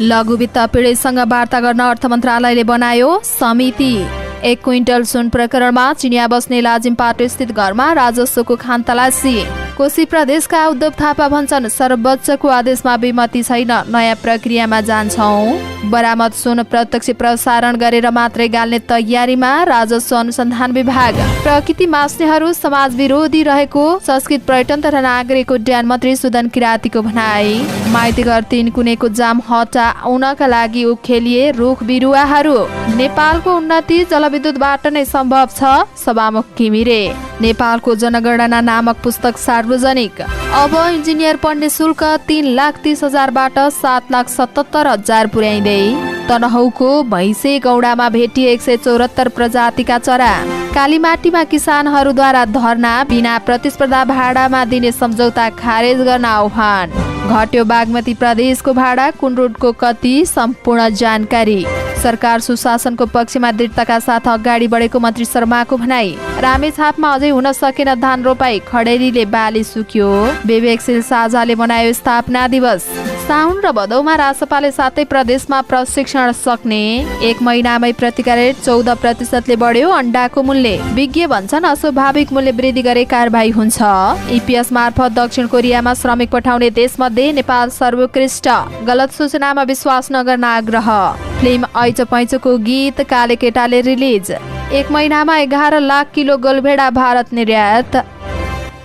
लघु वित्त पीडितसँग वार्ता गर्न अर्थ मन्त्रालयले बनायो समिति। 1 क्विन्टल सुन प्रकरणमा चिनिया बस्ने लाजिमपाट स्थित घरमा राजस्वको खानतलासी। कोशी प्रदेशका उद्धव थापा भन्छन् सर्वोच्चको आदेशमा विमति छैन, नयाँ प्रक्रियामा जान्छौं। बरामद सुन प्रत्यक्ष प्रसारण गरेर मात्रै गाल्ने तयारीमा राजस्व अनुसन्धान विभाग। प्रकृति मास्नेहरू समाज विरोधी रहेको संस्कृत पर्यटन तथा नागरिक उड्डयन मन्त्री सुदन किरातीको भनाई। माइतीघर 3 कुनेको जाम हटाउनका लागि उखेलिए रुख बिरुवाहरू। नेपालको उन्नति जलविद्युतबाट नै सम्भव छ, सभामुख घिमिरे। नेपालको जनगणना नामक पुस्तक सार्वजनिक। अब इन्जिनियर पढ्ने शुल्क 3,30,000बाट 7,77,000 पुर्याइँदै। तनहुको भैँसे गौडामा भेटिए 174 प्रजातिका चरा। कालीमाटीमा किसानहरूद्वारा धरना, बिना प्रतिस्पर्धा भाडामा दिने सम्झौता खारेज गर्न आह्वान। घट्यो बागमती प्रदेशको भाडा, कुन रुटको कति, सम्पूर्ण जानकारी। सरकार सुशासनको पक्षमा दृढताका साथ अगाडि बढेको मन्त्री शर्माको भनाई। रामेछापमा अझै हुन सकेन धान रोपाई, खडेरीले बाली सुक्यो। विवेकशील साझाले मनायो स्थापना दिवस। साउन र भदौमा रासपाले 7 प्रदेशमा प्रशिक्षण सक्ने। 1 महिनामै प्रतिका रेट 14% बढ्यो अण्डाको मूल्य। विज्ञ भन्छन् अस्वाभाविक मूल्य वृद्धि गरे कारबाही हुन्छ। इपिएस मार्फत दक्षिण कोरियामा श्रमिक पठाउने देशमध्ये नेपाल सर्वोत्कृष्ट। गलत सूचनामा विश्वास नगर्न आग्रह। फिल्म ऐचो पैचोको गीत काले केटाले रिलिज। 1 महिनामा 11 लाख किलो गोलभेडा भारत निर्यात।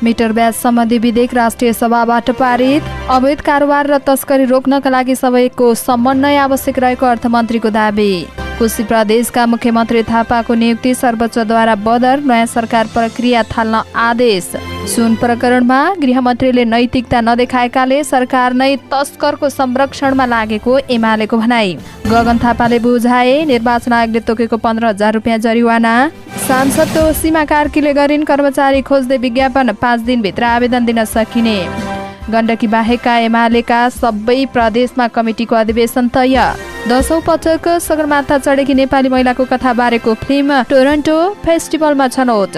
मिटर ब्याज सम्बन्धी विधेयक राष्ट्रिय सभाबाट पारित। अवैध कारोबार र तस्करी रोक्नका लागि सबैको समन्वय आवश्यक रहेको अर्थमन्त्रीको दाबी। कोशी प्रदेशका मुख्यमन्त्री थापाको नियुक्ति, सर्वोच्चद्वारा बदर, नयाँ सरकार प्रक्रिया थाल्न आदेश। सुन प्रकरणमा गृहमन्त्रीले नैतिकता नदेखाएकाले सरकार नै तस्करको संरक्षणमा लागेको एमालेको भनाई। गगन थापाले बुझाए, निर्वाचन आयोगले तोकेको 15,000 रुपियाँ जरिवाना। सांसद सीमा कार्कीले गरिन् कर्मचारी खोज्दै विज्ञापन, 5 दिनभित्र आवेदन दिन सकिने। गण्डकी बाहेकका एमालेका सबै प्रदेशमा कमिटीको अधिवेशन तय। 10औं पटक सगरमाथा चढेकी नेपाली महिलाको कथाबारेको फिल्म टोरन्टो फेस्टिभलमा छनौट।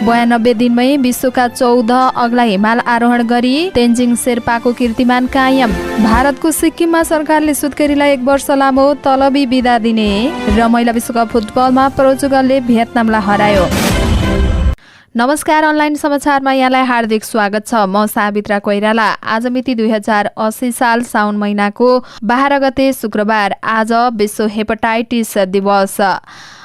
92 दिनमै विश्वका 14 अग्ला हिमाल आरोहण गरी तेन्जिङ शेर्पाको कीर्तिमान कायम। भारतको सिक्किममा सरकारले सुत्केरीलाई 1 वर्ष लामो तलबी बिदा दिने। र महिला विश्वकप फुटबलमा पोर्चुगलले भियतनामलाई हरायो। नमस्कार, अनलाइन समाचारमा यहाँलाई हार्दिक स्वागत छ। म सावित्रा कोइराला। आज मिति 2080 साल साउन महिनाको 12 गते शुक्रबार। आज विश्व हेपाटाइटिस दिवस,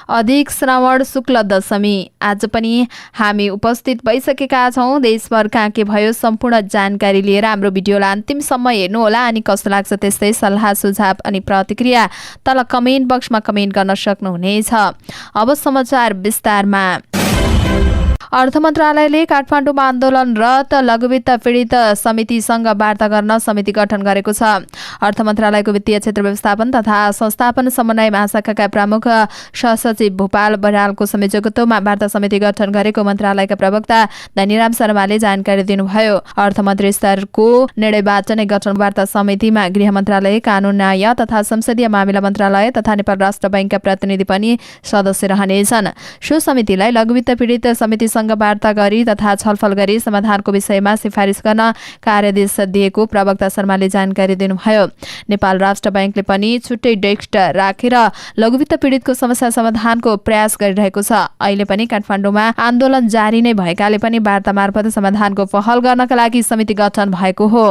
अधिक श्रावण शुक्ल दशमी। आज पनि हामी उपस्थित भइसकेका छौँ। देशभर कहाँ के भयो सम्पूर्ण जानकारी लिएर हाम्रो भिडियोलाई अन्तिमसम्म हेर्नुहोला। अनि कस्तो लाग्छ त्यस्तै सल्लाह सुझाव अनि प्रतिक्रिया तल कमेन्ट बक्समा कमेन्ट गर्न सक्नुहुनेछ। अब समाचार विस्तारमा। अर्थ मन्त्रालयले काठमाडौँमा आन्दोलनरत लघुवित्त पीडित समितिसँग वार्ता गर्न समिति गठन गरेको छ। अर्थ मन्त्रालयको वित्तीय क्षेत्र व्यवस्थापन तथा संस्थापन समन्वय महाशाखाका प्रमुख सहसचिव भूपाल बरालको संयोजकत्वमा वार्ता समिति गठन गरेको मन्त्रालयका प्रवक्ता धनीराम शर्माले जानकारी दिनुभयो। अर्थमन्त्री स्तरको निर्णयबाट नै गठन वार्ता समितिमा गृह मन्त्रालय, कानून न्याय तथा संसदीय मामिला मन्त्रालय तथा नेपाल राष्ट्र बैंकका प्रतिनिधि पनि सदस्य रहनेछन्। सो समितिलाई लघुवित्त पीडित समितिसँग वार्ता गरी तथा छलफल गरी समाधानको विषयमा सिफारिस गर्न कार्यादेश दिएको प्रवक्ता शर्माले जानकारी दिनुभयो। नेपाल राष्ट्र बैंकले पनि छुट्टै डेस्क राखेर लघुवित्त पीडितको समस्या समाधानको प्रयास गरिरहेको छ। अहिले पनि काठमाडौँमा आन्दोलन जारी नै भएकाले पनि वार्ता मार्फत समाधानको पहल गर्नका लागि समिति गठन भएको हो।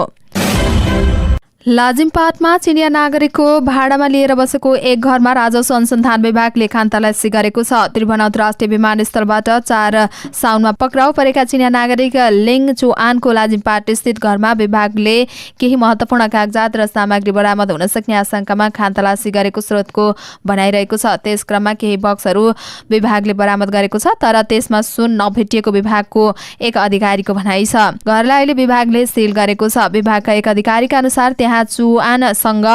लाजिमपाटमा चिनिया नागरिकको भाडामा लिएर बसेको एक घरमा राजस्व अनुसन्धान विभागले खानतलासी गरेको छ। त्रिभुवन अन्तर्राष्ट्रिय विमानस्थलबाट 4 साउनमा पक्राउ परेका चिनिया नागरिक लिङ चुआनको लाजिमपाट स्थित घरमा विभागले केही महत्त्वपूर्ण कागजात र सामग्री बरामद हुन सक्ने आशंकामा खानतलासी गरेको स्रोतको भनाइरहेको छ। त्यस क्रममा केही बक्सहरू विभागले बरामद गरेको छ, तर त्यसमा सुन नभेटिएको विभागको एक अधिकारीको भनाइ छ। घरलाई अहिले विभागले सिल गरेको छ। विभागका एक अधिकारीका अनुसार त्यहाँ चुआनसँग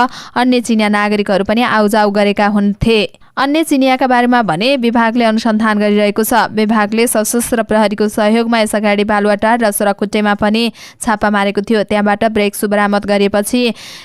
अन्य चिनिया नागरिकहरू पनि आउजाउ गरेका हुन्थे। अन्य चिनियाका बारेमा भने विभागले अनुसन्धान गरिरहेको छ। विभागले सशस्त्र प्रहरीको सहयोगमा यसअगाडि बालुवाटार र सोराखुट्टेमा पनि छापा मारेको थियो। त्यहाँबाट ब्रेक सु बरामद गरेपछि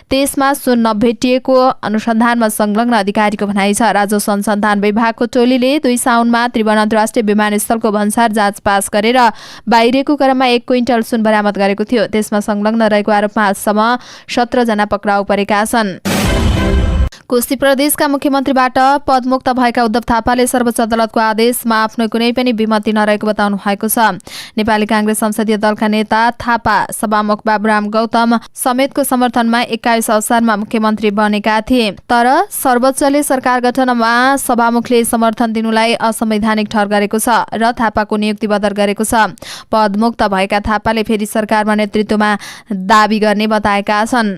त्यसमा सुन नभेटिएको अनुसन्धानमा संलग्न अधिकारीको भनाइ छ। राजस्व अनुसन्धान विभागको टोलीले 2 साउनमा त्रिभुवन अन्तर्राष्ट्रिय विमानस्थलको भन्सार जाँच पास गरेर बाहिरको क्रममा 1 क्विन्टल सुन बरामद गरेको थियो। त्यसमा संलग्न रहेको आरोपमा आजसम्म 17 जना पक्राउ परेका छन्। कोशी प्रदेशका मुख्यमन्त्रीबाट पदमुक्त भएका उद्धव थापाले सर्वोच्च अदालतको आदेशमा आफ्नो कुनै पनि विमति नरहेको बताउनु भएको छ। नेपाली कांग्रेस संसदीय दलका नेता थापा सभामुख बाबुराम गौतम समेतको समर्थनमा 21 असारमा मुख्यमन्त्री बनेका थिए, तर सर्वोच्चले सरकार गठनमा सभामुखले समर्थन दिनुलाई असंवैधानिक ठहर गरेको छ र थापाको नियुक्ति बदर गरेको छ। पदमुक्त भएका थापाले फेरि सरकारमा नेतृत्वमा दाबी गर्ने बताएका छन्।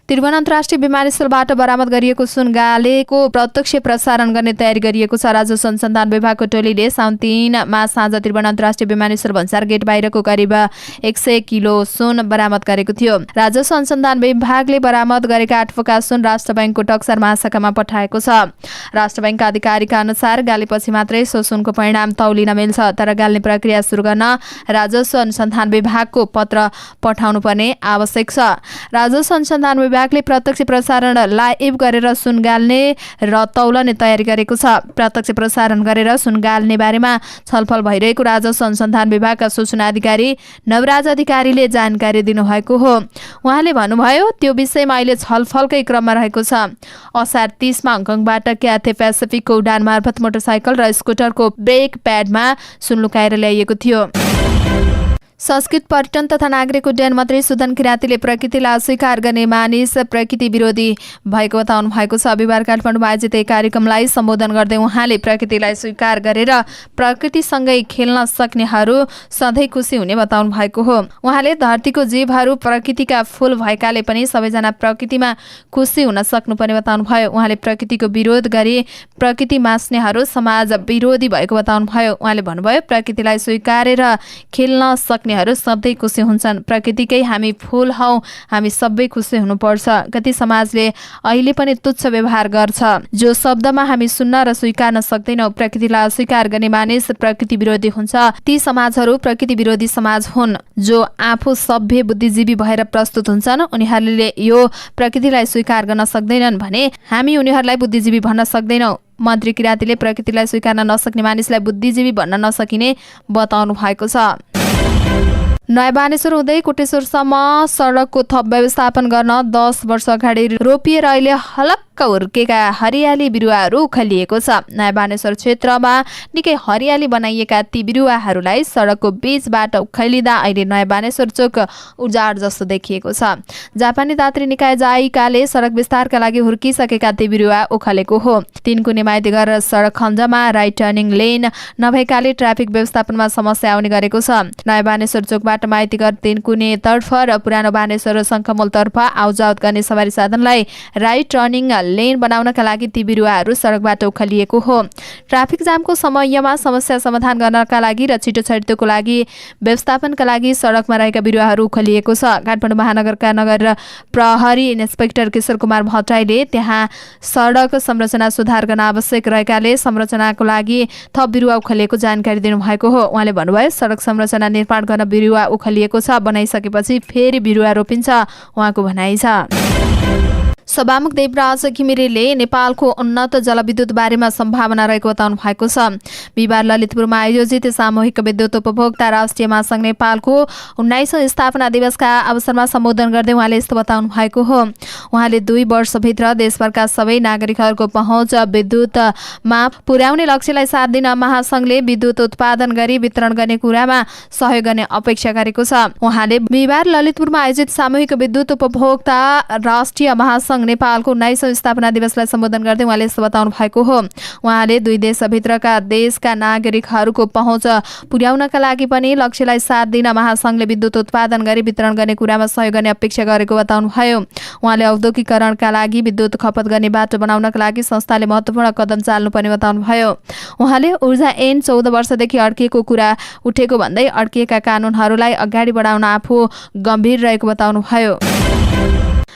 त्रिभुवन अन्तर्राष्ट्रिय विमानस्थलबाट बरामद गरिएको सुनगालेको प्रत्यक्ष प्रसारण गर्ने तयारी गरिएको छ। राजस्व अनुसन्धान विभागको टोलीले साउन 3 मा साँझ त्रिभुवन अन्तर्राष्ट्रिय विमानस्थल भन्सार गेट बाहिरको करिब 100 किलो सुन बरामद गरेको थियो। राजस्व अनुसन्धान विभागले बरामद गरेका 8 पोका सुन राष्ट्र बैंकको टक्सार महाशाखामा पठाएको छ। राष्ट्र बैंकका अधिकारीका अनुसार गालेपछि मात्रै सो सुनको परिणाम तौलिन मिल्छ, तर गाल्ने प्रक्रिया सुरु गर्न राजस्व अनुसन्धान विभागको पत्र पठाउनु पर्ने आवश्यक छ। राजस्व अनुसन्धान विभागले प्रत्यक्ष प्रसारण लाइभ गरेर सुन गाल्ने र तौलने तयारी गरेको छ। प्रत्यक्ष प्रसारण गरेर सुन गाल्ने बारेमा छलफल भइरहेको राजस्व अनुसन्धान विभागका सूचना अधिकारी नवराज अधिकारीले जानकारी दिनुभएको हो। उहाँले भन्नुभयो, त्यो विषयमा अहिले छलफलकै क्रममा रहेको छ। असार 30 मा हङकङबाट क्याथे पेसिफिकको उडान मार्फत मोटरसाइकल र स्कुटरको ब्रेक प्याडमा सुन लुकाएर ल्याइएको थियो। संस्कृत पर्यटन तथा नागरिक उड्डयन मन्त्री सुदन किरातीले प्रकृतिलाई अस्वीकार गर्ने मानिस प्रकृति विरोधी भएको बताउनु भएको छ। बिहिबार काठमाडौँमा आयोजित एक कार्यक्रमलाई सम्बोधन गर्दै उहाँले प्रकृतिलाई स्वीकार गरेर प्रकृतिसँगै खेल्न सक्नेहरू सधैँ खुसी हुने बताउनु भएको हो। उहाँले धरतीको जीवहरू प्रकृतिका फूल भएकाले पनि सबैजना प्रकृतिमा खुसी हुन सक्नुपर्ने बताउनु भयो। उहाँले प्रकृतिको विरोध गरी प्रकृति मास्नेहरू समाज विरोधी भएको बताउनु भयो। उहाँले भन्नुभयो, प्रकृतिलाई स्वीकारेर खेल्न सक्ने सधैँ खुसी हुन्छन्। प्रकृतिकै हामी फूल हौ, हामी सबै खुसी हुनुपर्छ। कति समाजले अहिले पनि तुच्छ व्यवहार गर्छ, जो शब्दमा हामी सुन्न र स्वीकार्न सक्दैनौँ। प्रकृतिलाई अस्वीकार गर्ने मानिस प्रकृति विरोधी हुन्छ। ती समाजहरू प्रकृति विरोधी समाज हुन् जो आफू सभ्य बुद्धिजीवी भएर प्रस्तुत हुन्छन्। उनीहरूले यो प्रकृतिलाई स्वीकार गर्न सक्दैनन् भने हामी उनीहरूलाई बुद्धिजीवी भन्न सक्दैनौँ। मन्त्री किरातीले प्रकृतिलाई स्वीकार्न नसक्ने मानिसलाई बुद्धिजीवी भन्न नसकिने बताउनु भएको छ। नयाँ बानेश्वर हुँदै कोटेश्वरसम्म सडकको थप व्यवस्थापन गर्न 10 वर्ष अगाडि रोपिएर अहिले हलक्क हुर्केका हरियाली बिरुवाहरू उखलिएको छ। नयाँ बानेश्वर क्षेत्रमा निकै हरियाली बनाइएका ती बिरुवाहरूलाई सडकको बीचबाट उखलिँदा अहिले नयाँ बानेश्वर चोक उजाड जस्तो देखिएको छ। जापानी दात्री निकाय जाइकाले सडक विस्तारका लागि हुर्किसकेका ती बिरुवा उखलेको हो। तिनकुने माइतीघर सडक खण्डमा राइट टर्निङ लेन नभएकाले ट्राफिक व्यवस्थापनमा समस्या आउने गरेको छ। नयाँ बानेश्वर चोकबाट माइतीघर तिनकुने तर्फ र पुरानो बानेश्वर शङ्खमूल तर्फ आउजाउत गर्ने सवारी साधनलाई राइट टर्निङ लेन बनाउनका लागि ती बिरुवाहरू सडकबाट उखलिएको हो। ट्राफिक जामको समयमा समस्या समाधान गर्नका लागि र छिटो छरितोको लागि व्यवस्थापनका लागि सडकमा रहेका बिरुवाहरू उखलिएको छ। काठमाडौँ महानगरका नगर प्रहरी इन्सपेक्टर किशोर कुमार भट्टराईले त्यहाँ सडक संरचना सुधार गर्न आवश्यक रहेकाले संरचनाको लागि थप बिरुवा उखलिएको जानकारी दिनुभएको हो। उहाँले भन्नुभयो, सडक संरचना निर्माण गर्न बिरुवा उखलिएको छ, बनाइसकेपछि फेरि बिरुवा रोपिन्छ, उहाँको भनाइ छ। सभामुख देवराज घिमिरेले नेपालको उन्नत जलविद्युत बारेमा सम्भावना रहेको बताउनु भएको छ। बिहिबार ललितपुरमा आयोजित सामूहिक विद्युत उपभोक्ता राष्ट्रिय महासंघ नेपालको 19औं स्थापना दिवसका अवसरमा सम्बोधन गर्दै उहाँले यस्तो बताउनु भएको हो। उहाँले 2 वर्षभित्र देशभरका सबै नागरिकहरूको पहुँच विद्युतमा पुर्याउने लक्ष्यलाई साथ दिन महासंघले विद्युत उत्पादन गरी वितरण गर्ने कुरामा सहयोग गर्ने अपेक्षा गरेको छ। उहाँले बिहिबार ललितपुरमा आयोजित सामूहिक विद्युत उपभोक्ता राष्ट्रिय महासंघ नेपालको 19औं स्थापना दिवसलाई सम्बोधन गर्दै उहाँले यस्तो बताउनु भएको हो। उहाँले 2 देशभित्रका देशका नागरिकहरूको पहुँच पुर्याउनका लागि पनि लक्ष्यलाई साथ दिन महासंघले विद्युत उत्पादन गरी वितरण गर्ने कुरामा सहयोग गर्ने अपेक्षा गरेको बताउनु भयो। उहाँले औद्योगिकरणका लागि विद्युत खपत गर्ने बाटो बनाउनका लागि संस्थाले महत्त्वपूर्ण कदम चाल्नुपर्ने बताउनु भयो। उहाँले ऊर्जा ऐन 14 वर्षदेखि अड्किएको कुरा उठेको भन्दै अड्किएका कानुनहरूलाई अगाडि बढाउन आफू गम्भीर रहेको बताउनु भयो।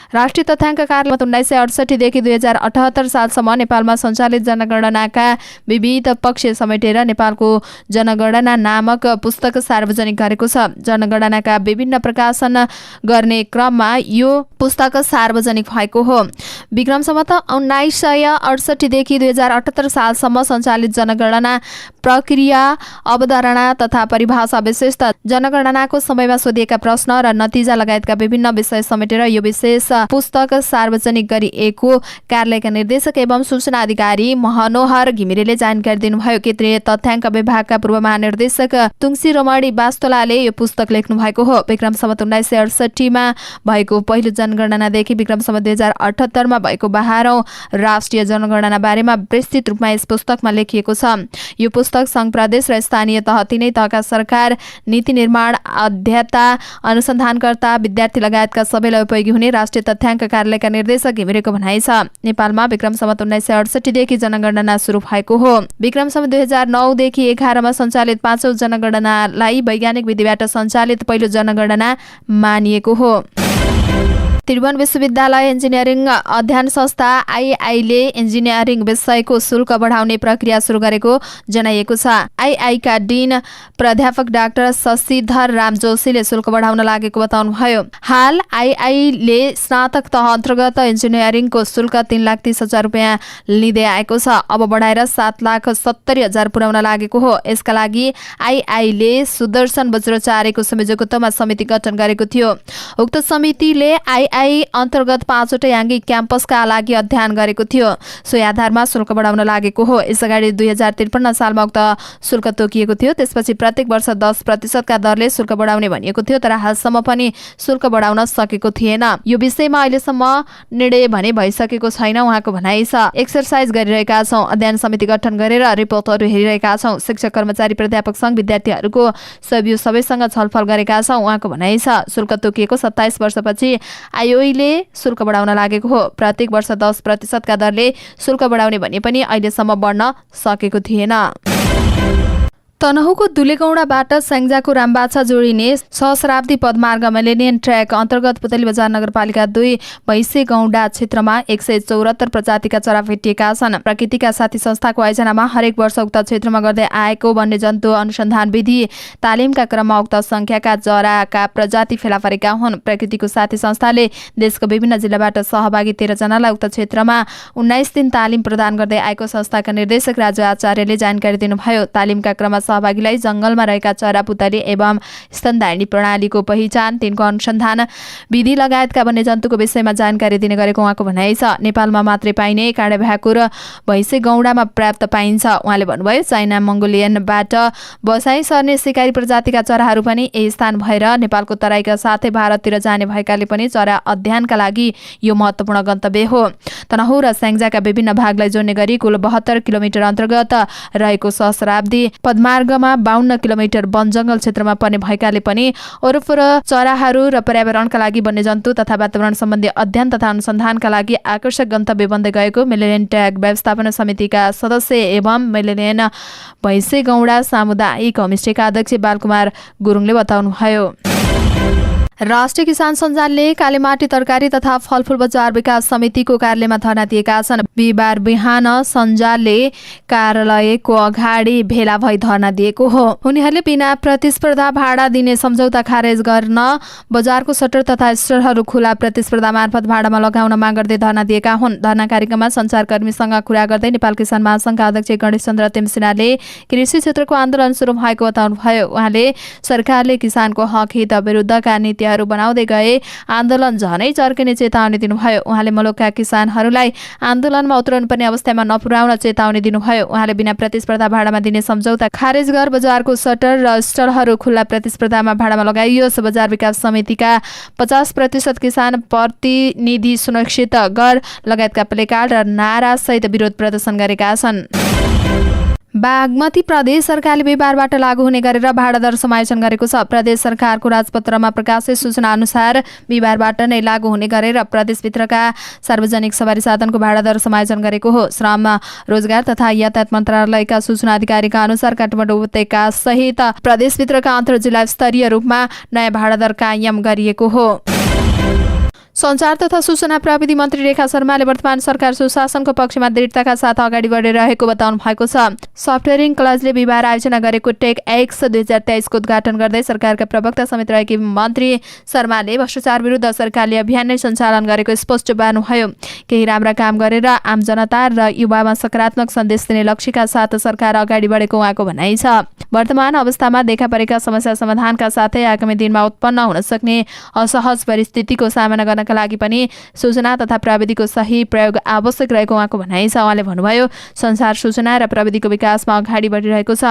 राष्ट्रिय तथ्याङ्क कार्यालय 1968 देखि 2078 सालसम्म नेपालमा सञ्चालित जनगणनाका विविध पक्ष समेटेर नेपालको जनगणना नामक पुस्तक सार्वजनिक गरेको छ। जनगणनाका विभिन्न प्रकाशन गर्ने क्रममा यो पुस्तक सार्वजनिक भएको हो। विक्रम सम्वत 1968 देखि 2078 सालसम्म सञ्चालित जनगणना प्रक्रिया, अवधारणा तथा परिभाषा, विशेषतः जनगणनाको समयमा सोधिएका प्रश्न र नतिजा लगायतका विभिन्न विषय समेटेर यो विशेष पुस्तक सार्वजनिक गरिएको कार्यालयका निर्देशक एवं सूचना अधिकारी मनोहर घिमिरेले जानकारी दिनुभयो। केन्द्रीय तथ्याङ्क विभागका पूर्व महानिर्देशक तुङसी रमणी वास्तोलाले यो पुस्तक लेख्नु भएको हो। विक्रम सम्वत 1968 मा भएको पहिलो जनगणनादेखि विक्रम सम्वत 2078 मा भएको 12औं राष्ट्रिय जनगणना बारेमा विस्तृत रूपमा यस पुस्तकमा लेखिएको छ। यो पुस्तक संघ प्रदेश र स्थानीय तह तीनै तहका सरकार, नीति निर्माण, अध्येता, अनुसन्धानकर्ता, विद्यार्थी लगायतका सबैलाई उपयोगी हुने राष्ट्रिय तथ्याङ्क कार्यालयका निर्देशक घिमिरेको भनाइ छ। नेपालमा विक्रम सम्वत 1968 देखि जनगणना सुरु भएको हो। विक्रम सम्वत 2009 देखि 11 मा सञ्चालित 5औं जनगणनालाई वैज्ञानिक विधिबाट सञ्चालित पहिलो जनगणना मानिएको हो। त्रिभुवन विश्वविद्यालय इन्जिनियरिङ अध्ययन संस्था आईआई ले इन्जिनियरिङ विषयको शुल्क बढाउने प्रक्रिया सुरु गरेको जनाइएको छ। आईआई का डिन प्राध्यापक डाक्टर शशिधर राम जोशीले शुल्क बढाउन लागेको बताउनुभयो। हाल आईआई ले स्नातक तह अन्तर्गत इन्जिनियरिङको शुल्क 3,30,000 रुपियाँ लिँदै आएको छ। अब बढाएर 7,70,000 पुर्याउन लागेको हो। यसका लागि आईआई ले सुदर्शन बज्राचार्यको संयोजकत्वमा समिति गठन गरेको थियो। उक्त समितिले आईआई अन्तर्गत 5वटा याङ्गी क्याम्पसका लागि अध्ययन गरेको थियो। सोही आधारमा शुल्क बढाउन लागेको हो। यसअगाडि 2053 सालमा उक्त शुल्क तोकिएको थियो। त्यसपछि प्रत्येक वर्ष 10% का दरले शुल्क बढाउने भनिएको थियो, तर हालसम्म पनि शुल्क बढाउन सकेको थिएन। यो विषयमा अहिलेसम्म निर्णय भने भइसकेको छैन उहाँको भनाइ छ। एक्सरसाइज गरिरहेका छौं, अध्ययन समिति गठन गरेर रिपोर्टहरू हेरिरहेका छौं। शिक्षक, कर्मचारी, प्राध्यापक संघ, विद्यार्थीहरूको सबैसँग छलफल गरेका छौं उहाँको भनाइ छ। शुल्क तोकिएको 27 वर्षपछि आईओईले शुल्क बढाउन लागेको हो। प्रत्येक वर्ष 10% का दरले शुल्क बढाउने भने पनि अहिलेसम्म बढ्न सकेको थिएन। तनहुँको दुलेगौडाबाट स्याङ्जाको रामबाछा जोडिने सहस्राब्दी पदमार्ग मिलेनियम ट्र्याक अन्तर्गत पुतली बजार नगरपालिका 2 भैँसेगौडा क्षेत्रमा 174 प्रजातिका चरा भेटिएका छन्। प्रकृतिका साथी संस्थाको आयोजनामा हरेक वर्ष उक्त क्षेत्रमा गर्दै आएको वन्यजन्तु अनुसन्धान विधि तालिमका क्रममा उक्त संख्याका चराका प्रजाति फेला परेका हुन्। प्रकृतिको साथी संस्थाले देशको विभिन्न जिल्लाबाट सहभागी 13 जनालाई उक्त क्षेत्रमा 19 दिन तालिम प्रदान गर्दै आएको संस्थाका निर्देशक राजु आचार्यले जानकारी दिनुभयो। तालिमका क्रममा सहभागीलाई जंगलमा रहेका चरा, पुतली एवं स्तनधारिणी प्रणालीको पहिचान, तिनको अनुसन्धान विधि लगायतका वन्यजन्तुको विषयमा जानकारी दिने गरेको उहाँको भनाइ छ। नेपालमा मात्रै पाइने काँडे भ्याकुर भैँसेगौडामा पर्याप्त पाइन्छ। उहाँले भन्नुभयो, चाइना मङ्गोलियनबाट बसाई सर्ने शिकारी प्रजातिका चराहरू पनि यही स्थान भएर नेपालको तराईका साथै भारततिर जाने भएकाले पनि चरा अध्ययनका लागि यो महत्त्वपूर्ण गन्तव्य हो। तनहुँ र स्याङ्जाका विभिन्न भागलाई जोड्ने गरी कुल 72 किलोमिटर अन्तर्गत रहेको सहस्राब्दी पदमार्गमा 52 किलोमिटर वन जंगल क्षेत्रमा पर्ने भएकाले पनि वरपर चराहरू र पर्यावरणका लागि वन्यजन्तु तथा वातावरण सम्बन्धी अध्ययन तथा अनुसन्धानका लागि आकर्षक गन्तव्य बन्दै गएको मिलेनियम ट्र्याक व्यवस्थापन समितिका सदस्य एवं मिलेनियम भैँसेगौडा सामुदायिक होमस्टेका अध्यक्ष बालकुमार गुरुङले बताउनुभयो। राष्ट्रिय किसान सञ्जालले कालीमाटी तरकारी तथा फलफूल बजार विकास समितिको कार्यालयमा धरना दिएका छन्। बिहिबार बिहान सञ्जालले कार्यालयको अगाडि भेला भई धरना दिएको हो। उनीहरूले बिना प्रतिस्पर्धा भाडा दिने सम्झौता खारेज गर्न बजारको सटर तथा स्टलहरू खुला प्रतिस्पर्धा मार्फत भाडामा लगाउन माग गर्दै धरना दिएका हुन्। धरना कार्यक्रममा सञ्चारकर्मीसँग कुरा गर्दै नेपाल किसान महासङ्घका अध्यक्ष गणेश चन्द्र तिमसिनाले कृषि क्षेत्रको आन्दोलन सुरु भएको बताउनुभयो। उहाँले सरकारले किसानको हक हित विरुद्धका नीति बनाउँदै गए आन्दोलन झनै चर्किने चेतावनी दिनुभयो। उहाँले मुलुकका किसानहरूलाई आन्दोलनमा उत्रनुपर्ने अवस्थामा नपुर्याउन चेतावनी दिनुभयो। उहाँले बिना प्रतिस्पर्धा भाडामा दिने सम्झौता खारेज गर बजारको सटर र स्टलहरू खुल्ला प्रतिस्पर्धामा भाडामा लगाइयोस्। बजार विकास समितिका 50% किसान प्रतिनिधि सुनिश्चित गर लगायतका प्लेकार्ड र नारा सहित विरोध प्रदर्शन गरेका छन्। बागमती प्रदेश सरकारले बिहिबारबाट लागू हुने गरेर भाडा दर समायोजन गरेको छ। प्रदेश सरकारको राजपत्रमा प्रकाशित सूचना अनुसार बिहिबारबाट नै लागू हुने गरेर प्रदेशभित्रका सार्वजनिक सवारी साधनको भाडा दर समायोजन गरेको हो। श्रम, रोजगार तथा यातायात मन्त्रालयका सूचना अधिकारीका अनुसार काठमाडौँ उपत्यका सहित प्रदेशभित्रका अन्तर जिल्ला स्तरीय रूपमा नयाँ भाडा दर कायम गरिएको हो। सञ्चार तथा सूचना प्रविधि मन्त्री रेखा शर्माले वर्तमान सरकार सुशासनको पक्षमा दृढताका साथ अगाडि बढिरहेको बताउनु भएको छ। सफ्टवेयरिङ कलेजले बिहिबार आयोजना गरेको टेक एक्स 2023 को उद्घाटन गर्दै सरकारका प्रवक्ता समेत रहेकी मन्त्री शर्माले भ्रष्टाचार विरुद्ध सरकारले अभियान नै सञ्चालन गरेको स्पष्ट पार्नुभयो। केही राम्रा काम गरेर आम जनता र युवामा सकारात्मक सन्देश दिने लक्ष्यका साथ सरकार अगाडि बढेको उहाँको भनाइ छ। वर्तमान अवस्थामा देखा परेका समस्या समाधानका साथै आगामी दिनमा उत्पन्न हुन सक्ने असहज परिस्थितिको सामना गर्न गर्नका लागि पनि सूचना तथा प्रविधिको सही प्रयोग आवश्यक रहेको उहाँको भनाइ छ। उहाँले भन्नुभयो संसार सूचना र प्रविधिको विकासमा अगाडि बढिरहेको छ।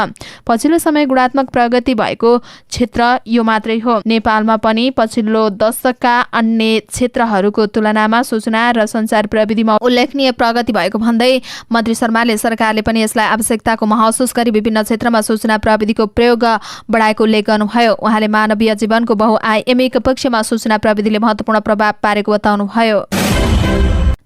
पछिल्लो समय गुणात्मक प्रगति भएको क्षेत्र यो मात्रै हो। नेपालमा पनि पछिल्लो दशकका अन्य क्षेत्रहरूको तुलनामा सूचना र सञ्चार प्रविधिमा उल्लेखनीय प्रगति भएको भन्दै मन्त्री शर्माले सरकारले पनि यसलाई आवश्यकताको महसुस गरी विभिन्न क्षेत्रमा सूचना प्रविधिको प्रयोग बढाएको उल्लेख गर्नुभयो। उहाँले मानवीय जीवनको बहुआयामिक पक्षमा सूचना प्रविधिले महत्त्वपूर्ण प्रभाव पारेको बताउनुभयो।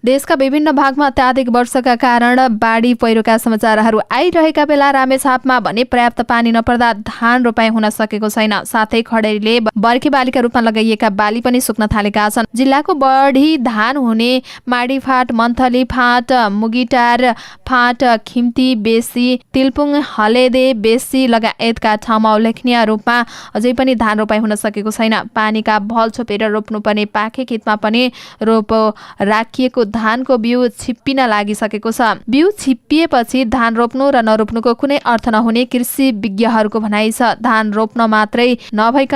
देशका विभिन्न भागमा अत्याधिक वर्षाका कारण बाढी पहिरोका समाचारहरू आइरहेका बेला रामेछापमा भने पर्याप्त पानी नपर्दा धान रोपाई हुन सकेको छैन। साथै खडेरीले बर्खे बालीका रूपमा लगाइएका बाली पनि सुक्न थालेका छन्। जिल्लाको बढी धान हुने माडीफाट, मन्थली फाँट, मुगिटार फाँट, खिम्ती, बेसी, तिलपुङ, हलेदे, बेसी लगायतका ठाउँमा उल्लेखनीय रूपमा अझै पनि धान रोपाई हुन सकेको छैन। पानीका भल छोपेर रोप्नुपर्ने पाखे खेतमा पनि रोप राखिएको धानको बिउ छिप्पिन लागिसकेको छ। बिउ छिप्पिएपछि धान रोप्नु र नरोप्नुको कुनै अर्थ नहुने कृषि विज्ञहरूको भनाइ छ। धान रोप्न मात्रै नभई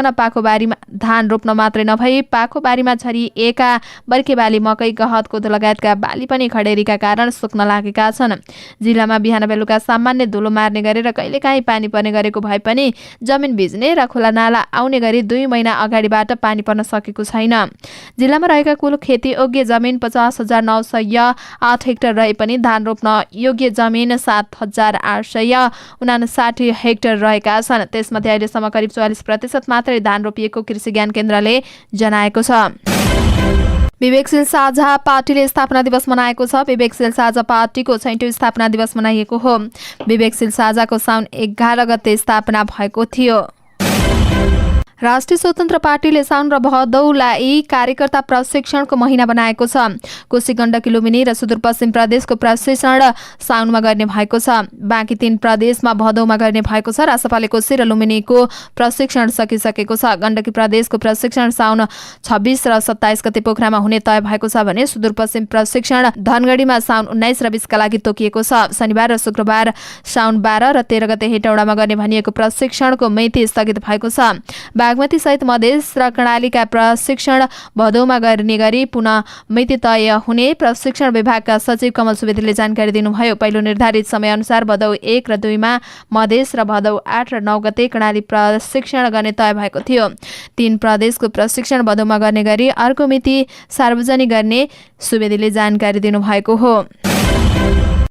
पाको बारीमा छरिएका बर्खे बाली, मकै, गहत, कोदो लगायतका बाली पनि खडेरीका कारण सुक्न लागेका छन्। जिल्लामा बिहान बेलुका सामान्य धुलो मार्ने गरेर कहिलेकाहीँ पानी पर्ने गरेको भए पनि जमिन भिज्ने र खोला नाला आउने गरी 2 महिना अगाडिबाट पानी पर्न सकेको छैन। जिल्लामा रहेका कुल खेती योग्य जमिन 50,908 हेक्टर रहे पनि धान रोप्न योग्य जमिन 7,859 हेक्टर रहेका छन्। त्यसमध्ये अहिलेसम्म करिब 44% मात्रै धान रोपिएको कृषि ज्ञान केन्द्रले जनाएको छ। विवेकशील साझा पार्टीले स्थापना दिवस मनाएको छ। विवेकशील साझा पार्टीको छैटौं स्थापना दिवस मनाइएको हो। विवेकशील साझाको साउन 11 गते स्थापना भएको थियो। राष्ट्रिय स्वतन्त्र पार्टीले साउन र भदौलाई कार्यकर्ता प्रशिक्षणको महिना बनाएको छ। कोशी, गण्डकी, लुम्बिनी र सुदूरपश्चिम प्रदेशको प्रशिक्षण साउनमा गर्ने भएको छ। बाँकी 3 प्रदेशमा भदौमा गर्ने भएको छ। रासपाले कोशी र लुम्बिनीको प्रशिक्षण सकिसकेको छ। गण्डकी प्रदेशको प्रशिक्षण साउन 26 र 27 गते पोखरामा हुने तय भएको छ भने सुदूरपश्चिम प्रशिक्षण धनगढीमा साउन 19 र 20 का लागि तोकिएको छ। शनिबार र शुक्रबार साउन 12 र 13 गते हेटौडामा गर्ने भनिएको प्रशिक्षणको मिति स्थगित भएको छ। बागमती सहित मधेस र कर्णालीका प्रशिक्षण भदौमा गर्ने गरी पुनः मिति तय हुने प्रशिक्षण विभागका सचिव कमल सुवेदीले जानकारी दिनुभयो। पहिलो निर्धारित समयअनुसार भदौ 1 र 2 मा मधेस र भदौ 8 र 9 गते कर्णाली प्रशिक्षण गर्ने तय भएको थियो। 3 प्रदेशको प्रशिक्षण भदौमा गर्ने गरी अर्को मिति सार्वजनिक गर्ने सुवेदीले जानकारी दिनुभएको हो।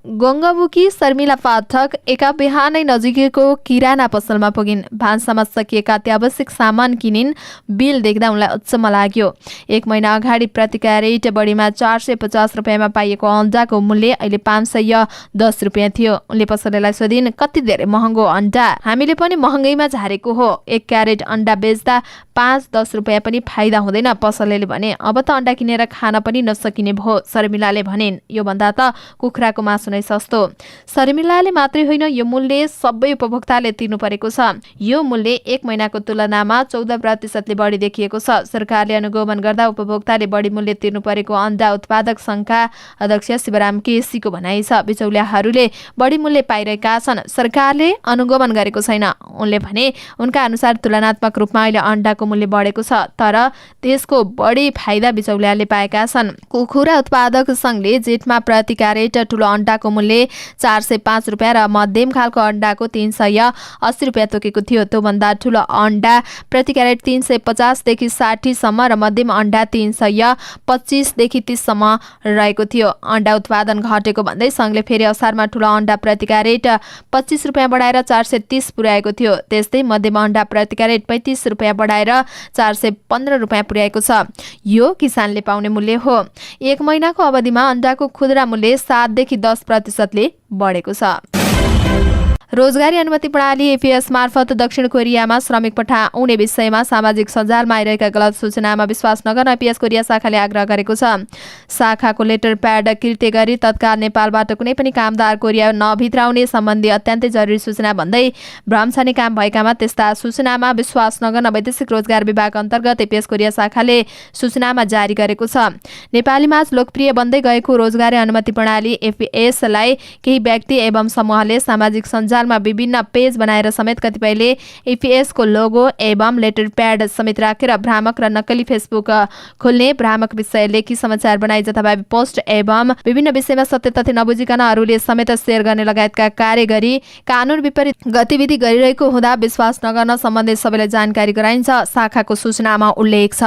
गङ्गाबुकी शर्मिला पाठक एका बिहानै नजिकैको किराना पसलमा पुगिन्। भान्सामा सकिएका अत्यावश्यक सामान किनिन्। बिल देख्दा उनलाई अचम्म लाग्यो। 1 महिना अगाडि प्रति क्यारेट बढीमा 450 रुपियाँमा पाइएको अन्डाको मूल्य अहिले 510 रुपियाँ थियो। उनले पसलेलाई सोधिन्, कति धेरै महँगो अन्डा? हामीले पनि महँगैमा झारेको हो। 1 क्यारेट अन्डा बेच्दा 5-10 रुपियाँ पनि फाइदा हुँदैन। पसलेले भने, अब त अन्डा किनेर खान पनि नसकिने भयो। शर्मिलाले भनिन्, यो भन्दा त कुखुराको मासु नै सस्तो। शर्मिलाले मात्रै होइन, यो मूल्य सबै उपभोक्ताले तिर्नु परेको छ। यो मूल्य 1 महिनाको तुलनामा 14% बढी देखिएको छ। सरकारले अनुगमन गर्दा उपभोक्ताले बढी मूल्य तिर्नु परेको अन्डा उत्पादक संघका अध्यक्ष शिवराम केसीको भनाइ छ। बिचौलियाहरूले बढी मूल्य पाइरहेका छन्, सरकारले अनुगमन गरेको छैन। उनले भने, उनका अनुसार तुलनात्मक रूपमा अहिले अन्डाको मूल्य बढेको छ, तर त्यसको बढी फाइदा बिचौलियाले पाएका छन्। कुखुरा उत्पादक संघले जेठमा प्रति क्यारेट ठुलो अन्डाको मूल्य 405 रुपियाँ र मध्यम खालको अन्डाको 380 रुपियाँ तोकेको थियो। त्योभन्दा ठुलो अन्डा प्रति क्यारेट 350 देखि 60 सम्म र मध्यम अन्डा 325 देखि 30 सम्म रहेको थियो। अन्डा उत्पादन घटेको भन्दै संघले फेरि असारमा ठुलो अन्डा प्रति क्यारेट 25 रुपियाँ बढाएर 430 पुर्याएको थियो। त्यस्तै मध्यम अन्डा प्रति क्यारेट 35 रुपियाँ बढाएर 415 रुपियाँ पुर्याएको छ। यो किसानले पाउने मूल्य हो। 1 महिनाको अवधिमा अन्डाको खुद्रा मूल्य 7 देखि 10% बढेको छ। रोजगारी अनुमति प्रणाली एपीएस मार्फत दक्षिण कोरियामा श्रमिक पठाउने विषयमा सामाजिक सञ्जालमा आइरहेका गलत सूचनामा विश्वास नगर्न एपीएस कोरिया शाखाले आग्रह गरेको छ। शाखाको लेटर प्याड कृत्य गरी तत्काल नेपालबाट कुनै पनि कामदार कोरिया नभित्राउने सम्बन्धी अत्यन्तै जरुरी सूचना भन्दै भ्रम छाने काम भएकामा त्यस्ता सूचनामा विश्वास नगर्न वैदेशिक रोजगार विभाग अन्तर्गत एपीएस कोरिया शाखाले सूचनामा जारी गरेको छ। नेपालीमा लोकप्रिय बन्दै गएको रोजगारी अनुमति प्रणाली एपीएसलाई केही व्यक्ति एवं समूहले सामाजिक सञ्जाल नेपालमा विभिन्न पेज बनाएर समेत कतिपयले EPS को लोगो एवं लेटर प्याड समेत राखेर भ्रामक र नक्कली फेसबुक खोल्ने, भ्रामक विषय लेखी समाचार बनाई जथाभावी पोस्ट एवं विभिन्न विषयमा सत्य तथ्य नबुझिकन अरूले समेत शेयर गर्ने लगायतका कार्य गरी कानून विपरीत गतिविधि गरिरहेको हुँदा विश्वास नगर्न सम्बन्धित सबैलाई जानकारी गराइन्छ, शाखाको सूचनामा उल्लेख छ।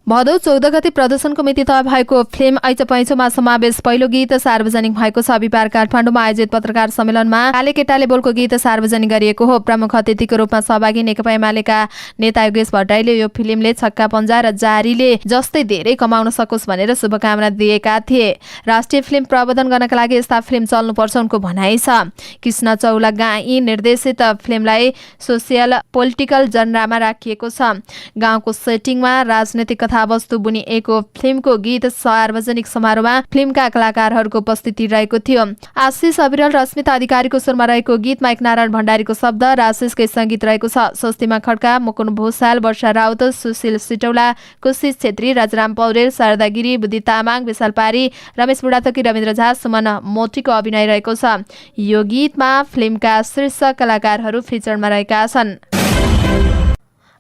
भदौ 14 गते प्रदर्शनको मिति तय भएको फिल्म ऐचपैँचोमा समावेश पहिलो गीत सार्वजनिक भएको छ। बिहिबार काठमाडौँमा आयोजित पत्रकार सम्मेलनमा काले केटाले बोलको गीत सार्वजनिक गरिएको हो। प्रमुख अतिथिको रूपमा सहभागी नेकपा एमालेका नेता योगेश भट्टराईले यो फिल्मले छक्का पञ्जा र जारीले जस्तै धेरै कमाउन सकोस् भनेर शुभकामना दिएका थिए। राष्ट्रिय फिल्म प्रवर्धन गर्नका लागि यस्ता फिल्म चल्नुपर्छ उनको भनाइ छ। कृष्ण चौलागाई निर्देशित फिल्मलाई सोसियल पोलिटिकल जनरामा राखिएको छ। गाउँको सेटिङमा राजनैतिक वस्तु बुनिएको फिल्मको गीत सार्वजनिक समारोहमा फिल्मका कलाकारहरूको उपस्थिति रहेको थियो। आशिष अविरल र अस्मिता अधिकारीको स्वरमा रहेको गीत माइक नारायण भण्डारीको शब्द र आशिषकै सङ्गीत रहेको छ। स्वस्तिमा खड्का, मुकुन्द भूषाल, वर्षा राउत, सुशील सिटौला, कुशिष छेत्री, राजराम पौडेल, शारदा गिरी, बुद्धि तामाङ, विशाल पारी, रमेश बुढाथोकी, रविन्द्र झा, सुमन मोतीको अभिनय रहेको छ। यो गीतमा फिल्मका शीर्ष कलाकारहरू फिचरमा रहेका छन्।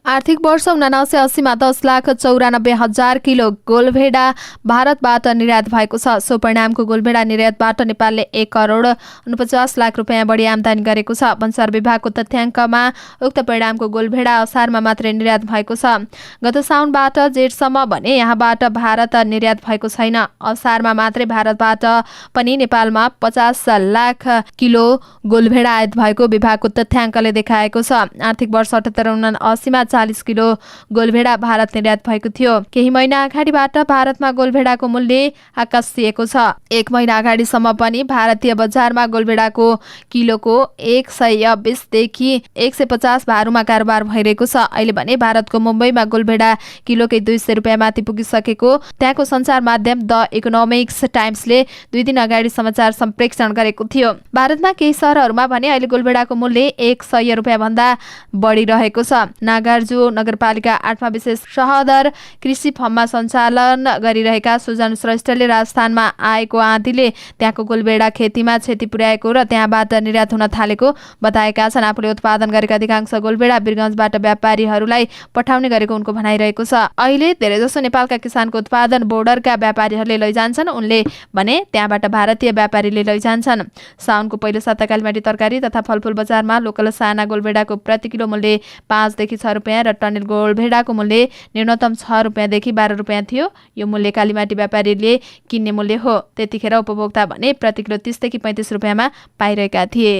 आर्थिक वर्ष 79-80 मा 10,94,000 किलो गोलभेडा भारतबाट निर्यात भएको छ। सो परिणामको गोलभेडा निर्यातबाट नेपालले 1,49,00,000 रुपियाँ बढी आम्दानी गरेको छ। भन्सार विभागको तथ्याङ्कमा उक्त परिणामको गोलभेडा असारमा मात्रै निर्यात भएको छ। गत साउनबाट जेठसम्म भने यहाँबाट भारत निर्यात भएको छैन। असारमा मात्रै भारतबाट पनि नेपालमा 50 लाख किलो गोलभेडा आयात भएको विभागको तथ्याङ्कले देखाएको छ। आर्थिक वर्ष 78-79 मा 40 किलो गोलभेडा भारत निर्यात भएको थियो। केही महिना अगाडिबाट भारतमा गोलभेडाको मूल्य आकाशिएको छ। एक महिना अगाडिसम्म पनि भारतीय बजारमा गोलभेडाको किलोको 120 देखि 150 भारूमा कारोबार भइरहेको छ। अहिले भने भारतको मुम्बईमा गोलभेडा किलोकै 200 रुपियाँ माथि पुगिसकेको त्यहाँको सञ्चार माध्यम द इकोनोमिक्स टाइम्सले 2 दिन अगाडि समाचार सम्प्रेषण गरेको थियो। भारतमा केही शहरहरूमा भने अहिले गोलभेडाको मूल्य 100 रुपियाँ भन्दा बढी रहेको छ। नागार्जुन नगरपालिका 8 मा विशेष सहदर कृषि फर्ममा सञ्चालन गरिरहेका सुजन श्रेष्ठले राजस्थानमा आएको आँधीले त्यहाँको गोलभेडा खेतीमा क्षति पुर्याएको र त्यहाँबाट निर्यात हुन थालेको बताएका छन्। आफूले उत्पादन गरेका अधिकांश गोलभेडा वीरगञ्जबाट व्यापारीहरूलाई पठाउने गरेको उनको भनाइरहेको छ। अहिले धेरैजसो नेपालका किसानको उत्पादन बोर्डरका व्यापारीहरूले लैजान्छन्। उनले भने त्यहाँबाट भारतीय व्यापारीले लैजान्छन्। साउनको पहिलो साता कालीमाटी तरकारी तथा फलफुल बजारमा लोकल साना गोलभेडाको प्रति किलो मूल्य 5 देखि 6 रुपियाँ र टनेल गोलभेडाको मूल्य न्यूनतम 6 रुपियाँ देखि 12 रुपियाँ थियो। यो मूल्य कालीमाटी व्यापारीले किन्ने मूल्य हो। त्यतिखेर उपभोक्ता भने प्रति किलो 30 देखि 35 रुपियाँमा पाइरहेका थिए।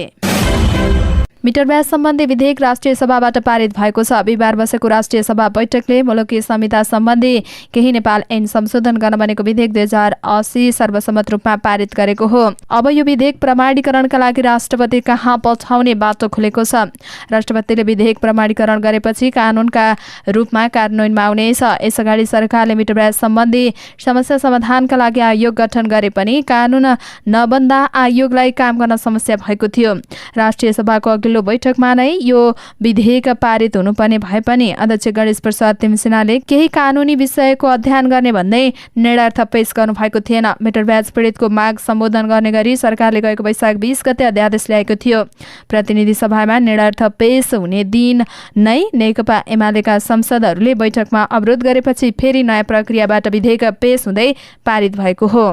मिटर ब्याज सम्बन्धी विधेयक राष्ट्रिय सभाबाट पारित भएको छ। बिहिबार बसेको राष्ट्रिय सभा बैठकले मुलुकी संहिता सम्बन्धी केही नेपाल ऐन संशोधन गर्न बनेको विधेयक 2080 सर्वसम्मत रूपमा पारित गरेको हो। अब यो विधेयक प्रमाणीकरणका लागि राष्ट्रपति कहाँ पठाउने बाटो खुलेको छ। राष्ट्रपतिले विधेयक प्रमाणीकरण गरेपछि कानूनका रूपमा कार्यान्वयनमा आउनेछ। यसअगाडि सरकारले मिटर ब्याज सम्बन्धी समस्या समाधानका लागि आयोग गठन गरे पनि कानून नबन्दा आयोगलाई काम गर्न समस्या भएको थियो। राष्ट्रिय सभाको अघिल्लो बैठकमा नै यो विधेयक पारित हुनुपर्ने भए पनि अध्यक्ष गणेश प्रसाद तिमसिनाले केही कानूनी विषयको अध्ययन गर्ने भन्दै निर्णय पेश गर्नु भएको थिएन। मिटर ब्याज पीडितको माग सम्बोधन गर्ने गरी सरकारले गएको वैशाख 20 गते अध्यादेश ल्याएको थियो। प्रतिनिधि सभामा निर्णय पेश हुने दिन नै नेकपा एमालेका संसदहरूले बैठकमा अवरोध गरेपछि फेरि नयाँ प्रक्रियाबाट विधेयक पेश हुँदै पारित भएको हो।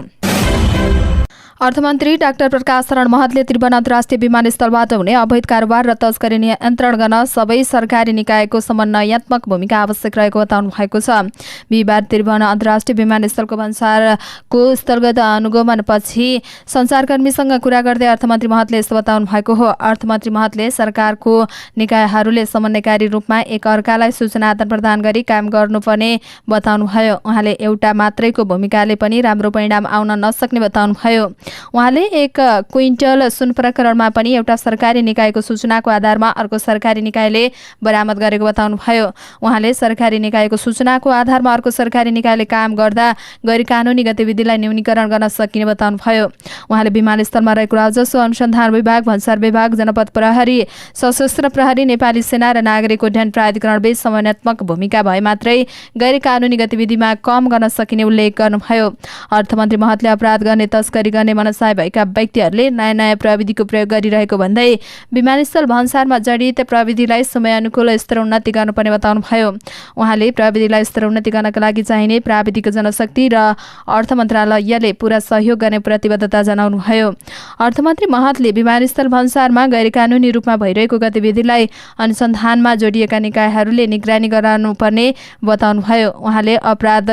अर्थमन्त्री डाक्टर प्रकाश शरण महतले त्रिभुवन अन्तर्राष्ट्रिय विमानस्थलबाट हुने अवैध कारोबार र तस्करी नियन्त्रण गर्न सबै सरकारी निकायको समन्वयात्मक भूमिका आवश्यक रहेको बताउनु भएको छ। बिहिबार त्रिभुवन अन्तर्राष्ट्रिय विमानस्थलको भन्सारको स्थलगत अनुगमनपछि सञ्चारकर्मीसँग कुरा गर्दै अर्थमन्त्री महतले यस्तो बताउनु भएको हो। अर्थमन्त्री महतले सरकारको निकायहरूले समन्वयकारी रूपमा एक अर्कालाई सूचना आदान प्रदान गरी काम गर्नुपर्ने बताउनुभयो। उहाँले एउटा मात्रैको भूमिकाले पनि राम्रो परिणाम आउन नसक्ने बताउनुभयो। उहाँले 1 क्विन्टल सुन प्रकरणमा पनि एउटा सरकारी निकायको सूचनाको आधारमा अर्को सरकारी निकायले बरामद गरेको बताउनुभयो। उहाँले सरकारी निकायको सूचनाको आधारमा अर्को सरकारी निकायले काम गर्दा गैरकानूनी गतिविधिलाई न्यूनीकरण गर्न सकिने बताउनुभयो। उहाँले विमानस्थलमा रहेको राजस्व अनुसन्धान विभाग, भन्सार विभाग, जनपद प्रहरी, सशस्त्र प्रहरी, नेपाली सेना र नागरिक उड्डयन प्राधिकरण बीच समन्वयात्मक भूमिका भए मात्रै गैरकानूनी गतिविधिमा कम गर्न सकिने उल्लेख गर्नुभयो। अर्थमन्त्री महतले अपराध गर्ने, तस्करी गर्ने, गर्ने मनसाय भएका व्यक्तिहरूले नयाँ नयाँ प्रविधिको प्रयोग गरिरहेको भन्दै विमानस्थल भन्सारमा जडित प्रविधिलाई समयानुकूल स्तरोन्नति गर्नुपर्ने बताउनुभयो। उहाँले प्रविधिलाई स्तरोन्नति गर्नका लागि चाहिने प्राविधिक जनशक्ति र अर्थ मन्त्रालयले पूरा सहयोग गर्ने प्रतिबद्धता जनाउनुभयो। अर्थमन्त्री महतले विमानस्थल भन्सारमा गैरकानूनी रूपमा भइरहेको गतिविधिलाई अनुसन्धानमा जोडिएका निकायहरूले निगरानी गराउनुपर्ने बताउनुभयो। उहाँले अपराध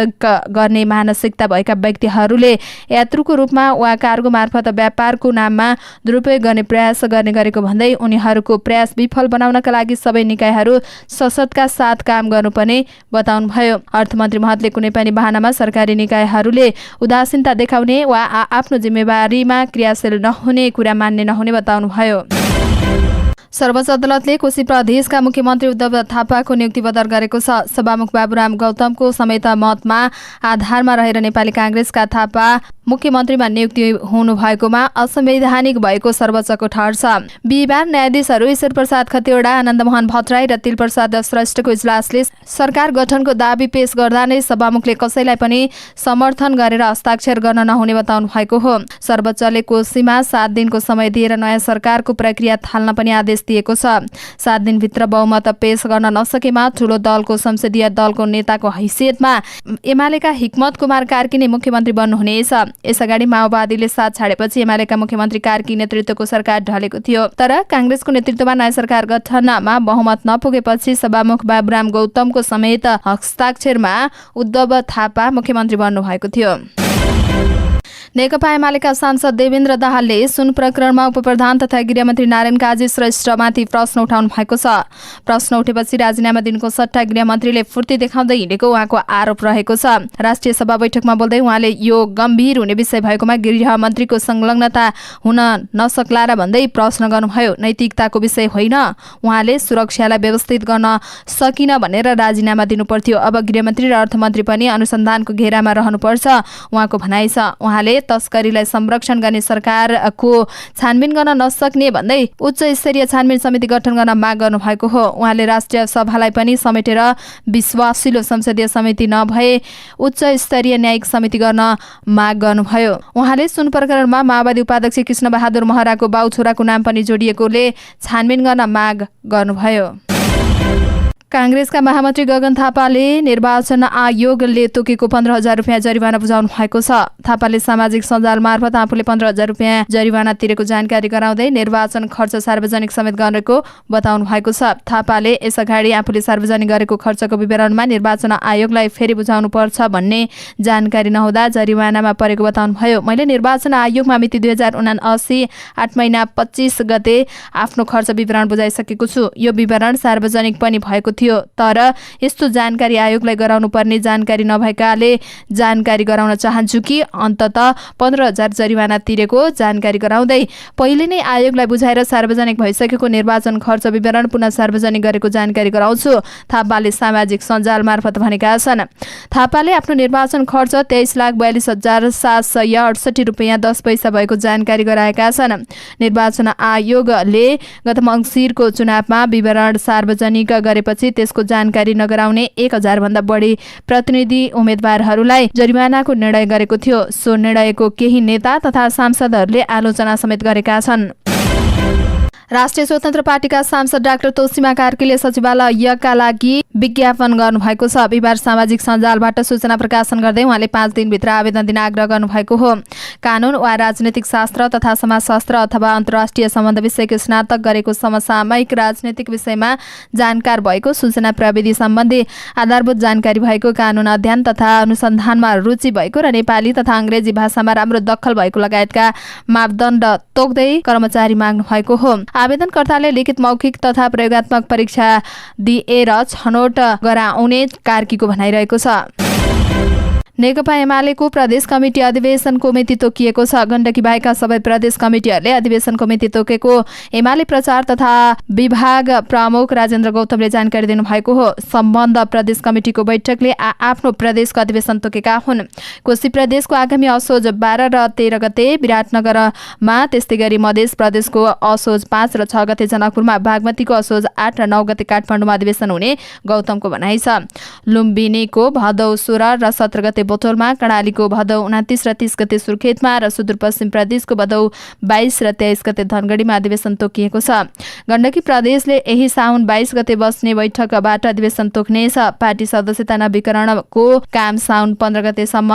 गर्ने मानसिकता भएका व्यक्तिहरूले यात्रुको रूपमा वा कार्गो मार्फत व्यापारको नाममा दुरुपयोग गर्ने प्रयास गर्ने गरेको भन्दै उनीहरूको प्रयास विफल बनाउनका लागि सबै निकायहरू सशक्तका साथ काम गर्नुपर्ने बताउनुभयो। अर्थमन्त्री महतले कुनै पनि बहानामा सरकारी निकायहरूले उदासीनता देखाउने वा आफ्नो जिम्मेवारीमा क्रियाशील नहुने कुरा मान्ने नहुने बताउनुभयो। सर्वोच्च अदालतले कोशी प्रदेशका मुख्यमन्त्री उद्धव थापाको नियुक्ति बदल गरेको छ। सभामुख बाबुराम गौतमको समेत मतमा आधारमा रहेर नेपाली कांग्रेसका थापा मुख्यमन्त्रीमा नियुक्ति हुनुभएकोमा असंवैधानिक भएको सर्वोच्चको ठहर छ। बिहिबार न्यायाधीशहरू ईश्वर प्रसाद खतिवडा, आनन्दमोहन भट्टराई र तिलप्रसाद श्रेष्ठको इजलासले सरकार गठनको दाबी पेश गर्दा नै सभामुखले कसैलाई पनि समर्थन गरेर हस्ताक्षर गर्न नहुने बताउनु भएको हो। सर्वोच्चले कोशीमा 7 दिनको समय दिएर नयाँ सरकारको प्रक्रिया थाल्न पनि आदेश दिएको छ। 7 दिनभित्र बहुमत पेश गर्न नसकेमा ठूलो दलको संसदीय दलको नेताको हैसियतमा एमालेका हिक्मत कुमार कार्की नै मुख्यमन्त्री बन्नुहुनेछ। यसअगाडि माओवादीले साथ छाडेपछि एमालेका मुख्यमन्त्री कार्की नेतृत्वको सरकार ढलेको थियो। तर कांग्रेसको नेतृत्वमा नयाँ सरकार गठनमा बहुमत नपुगेपछि सभामुख बाबुराम गौतमको समेत हस्ताक्षरमा उद्धव थापा मुख्यमन्त्री बन्नुभएको थियो। नेकपा एमालेका सांसद देवेन्द्र दाहालले सुन प्रकरणमा उपप्रधान तथा गृहमन्त्री नारायण काजी श्रेष्ठमाथि प्रश्न उठाउनु भएको छ। प्रश्न उठेपछि राजीनामा दिनको सट्टा गृहमन्त्रीले फुर्ती देखाउँदै हिँडेको उहाँको आरोप रहेको छ। राष्ट्रिय सभा बैठकमा बोल्दै उहाँले यो गम्भीर हुने विषय भएकोमा गृहमन्त्रीको संलग्नता हुन नसक्ला र भन्दै प्रश्न गर्नुभयो। नैतिकताको विषय होइन, उहाँले सुरक्षालाई व्यवस्थित गर्न सकिन भनेर राजीनामा दिनुपर्थ्यो। अब गृहमन्त्री र अर्थमन्त्री पनि अनुसन्धानको घेरामा रहनुपर्छ उहाँको भनाइ छ। उहाँले तस्करीलाई संरक्षण गर्ने सरकारको छानबिन गर्न नसक्ने भन्दै उच्च स्तरीय छानबिन समिति गठन गर्न माग गर्नुभएको हो। उहाँले राष्ट्रिय सभालाई पनि समेटेर विश्वासिलो संसदीय समिति नभए उच्च स्तरीय न्यायिक समिति गर्न माग गर्नुभयो। उहाँले सुन प्रकरणमा माओवादी उपाध्यक्ष कृष्ण बहादुर महराको बाउ छोराको नाम पनि जोडिएकोले छानबिन गर्न माग गर्नुभयो। कांग्रेसका महामन्त्री गगन थापाले निर्वाचन आयोगले तोकेको 15,000 रुपियाँ जरिवाना बुझाउनु भएको छ। थापाले सामाजिक सञ्जाल मार्फत आफूले 15,000 रुपियाँ जरिवाना तिरेको जानकारी गराउँदै निर्वाचन खर्च सार्वजनिक समेत गरेको बताउनु भएको छ। थापाले यसअगाडि आफूले सार्वजनिक गरेको खर्चको विवरणमा निर्वाचन आयोगलाई फेरि बुझाउनु पर्छ भन्ने जानकारी नहुँदा जरिवानामा परेको बताउनुभयो। मैले निर्वाचन आयोगमा मिति 2079 8 महिना 25 गते आफ्नो खर्च विवरण बुझाइसकेको छु। यो विवरण सार्वजनिक पनि भएको थियो, तर यस्तो जानकारी आयोगलाई गराउनु पर्ने जानकारी नभएकाले जानकारी गराउन चाहन्छु कि अन्ततः 15,000 जरिवाना तिरेको जानकारी गराउँदै पहिले नै आयोगलाई बुझाएर सार्वजनिक भइसकेको निर्वाचन खर्च विवरण पुनः सार्वजनिक गरेको जानकारी गराउँछु, थापाले सामाजिक सञ्जाल मार्फत भनेका छन्। थापाले आफ्नो निर्वाचन खर्च 23,42,768 रुपियाँ 10 पैसा भएको जानकारी गराएका छन्। निर्वाचन आयोगले गत मङ्सिरको चुनावमा विवरण सार्वजनिक गरेपछि त्यसको जानकारी नगराउने 1,000 भन्दा बढी प्रतिनिधि उम्मेदवारहरूलाई जरिवानाको निर्णय गरेको थियो। सो निर्णयको केही नेता तथा सांसदहरूले आलोचना समेत गरेका छन्। राष्ट्रिय स्वतन्त्र पार्टीका सांसद डाक्टर तोसीमा कार्कीले सचिवालयका लागि विज्ञापन गर्नुभएको छ। बिहिबार सामाजिक सञ्जालबाट सूचना प्रकाशन गर्दै उहाँले 5 दिनभित्र आवेदन दिन आग्रह गर्नुभएको हो। कानून वा राजनीतिक शास्त्र तथा समाजशास्त्र अथवा अन्तर्राष्ट्रिय सम्बन्ध विषयको स्नातक गरेको समसामयिक राजनीतिक विषयमा जानकार भएको, सूचना प्रविधि सम्बन्धी आधारभूत जानकारी भएको, कानून अध्ययन तथा अनुसन्धानमा रुचि भएको र नेपाली तथा अङ्ग्रेजी भाषामा राम्रो दखल भएको लगायतका मापदण्ड तोक्दै कर्मचारी माग्नु भएको हो। आवेदनकर्ताले लिखित, मौखिक तथा प्रयोगात्मक परीक्षा दिएर छनौट गराउने कार्कीको भनाइरहेको छ। नेकपा एमालेको प्रदेश कमिटी अधिवेशनको मिति तोकिएको छ। गण्डकी बाहेकका सबै प्रदेश कमिटीहरूले अधिवेशनको मिति तोकेको एमाले प्रचार तथा विभाग प्रमुख राजेन्द्र गौतमले जानकारी दिनुभएको हो। सम्बन्ध प्रदेश कमिटीको बैठकले आफ्नो प्रदेशको अधिवेशन तोकेका हुन्। कोशी प्रदेशको आगामी असोज 12 र 13 गते विराटनगरमा, त्यस्तै गरी मधेस प्रदेशको असोज 5 र 6 गते जनकपुरमा, बागमतीको असोज 8 र 9 गते काठमाडौँमा अधिवेशन हुने गौतमको भनाइ छ। लुम्बिनीको भदौ 16 र 17 गते बोटलमा, कर्णालीको भदौ 29 र 30 गते सुर्खेतमा र सुदूरपश्चिम प्रदेशको भदौ 22 र 23 गते धनगढीमा अधिवेशन तोकिएको छ। गण्डकी प्रदेशले यही साउन 22 गते बस्ने बैठकबाट अधिवेशन तोक्नेछ। पार्टी सदस्यता नवीकरणको काम साउन 15 गतेसम्म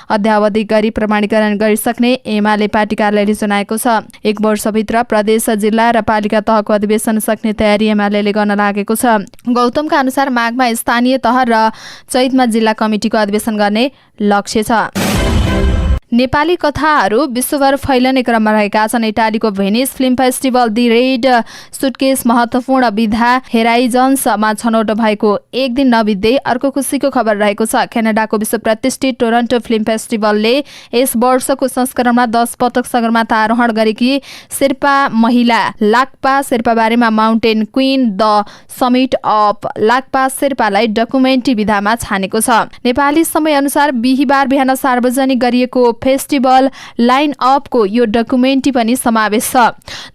अध्यावधि गरी प्रमाणीकरण गरिसक्ने एमाले पार्टी कार्यालयले जनाएको छ। 1 वर्षभित्र प्रदेश, जिल्ला र पालिका तहको अधिवेशन सक्ने तयारी एमाले गर्न लागेको छ। गौतमका अनुसार माघमा स्थानीय तह र चैतमा जिल्ला कमिटीको अधिवेशन गर्ने लक्ष्य छ। नेपाली कथाहरू विश्वभर फैलने क्रममा रहेका छन्। इटालीको Venice film festival the red suitcase महत्त्वपूर्ण विधा हेराइजन्समा छनौट भएको एक दिन नबित्दै अर्को खुसीको खबर रहेको छ। क्यानाडाको विश्व प्रतिष्ठित टोरन्टो फिल्म फेस्टिभलले यस वर्षको संस्करणमा 10 पटक सगरमाथा आरोहण गरेकी शेर्पा महिला लाक्पा शेर्पाबारेमा mountain queen the summit of Lakpa शेर्पालाई डकुमेन्ट्री विधामा छानेको छ। नेपाली समयअनुसार बिहिबार बिहान सार्वजनिक गरिएको फेस्टिभल लाइन अपको यो डकुमेन्ट्री पनि समावेश छ।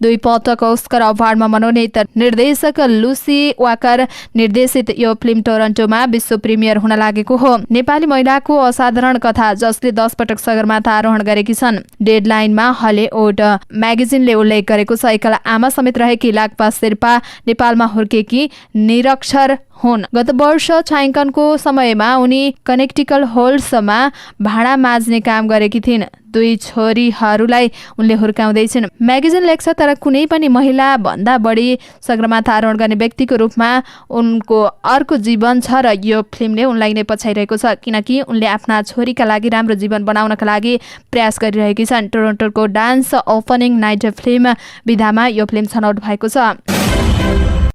2 पटक अस्कर अवार्डमा मनोनीत निर्देशक लुसी वाकर निर्देशित यो फिल्म टोरन्टोमा विश्व प्रिमियर हुन लागेको हो। नेपाली महिलाको असाधारण कथा जसले 10 पटक सगरमाथा आरोहण गरेकी छन्। डेडलाइनमा हलिउड म्यागजिनले उल्लेख गरेको छ। एकल आमा समेत रहेकी लाक्पा शेर्पा नेपालमा हुर्केकी निरक्षर हुन्। गत वर्ष छायाङ्कनको समयमा उनी कनेक्टिकल होल्समा भाँडा माझ्ने काम गरेकी थिइन्। 2 छोरीहरूलाई उनले हुर्काउँदैछिन्। म्यागजिन लेख्छ तर कुनै पनि महिला भन्दा बढी सगरमाथा आरोहण गर्ने व्यक्तिको रूपमा उनको अर्को जीवन छ र यो फिल्मले उनलाई नै पछाइरहेको छ किनकि उनले आफ्ना छोरीका लागि राम्रो जीवन बनाउनका लागि प्रयास गरिरहेकी छन्। टोरन्टोको डान्स ओपनिङ नाइट फिल्म विधामा यो फिल्म छनौट भएको छ।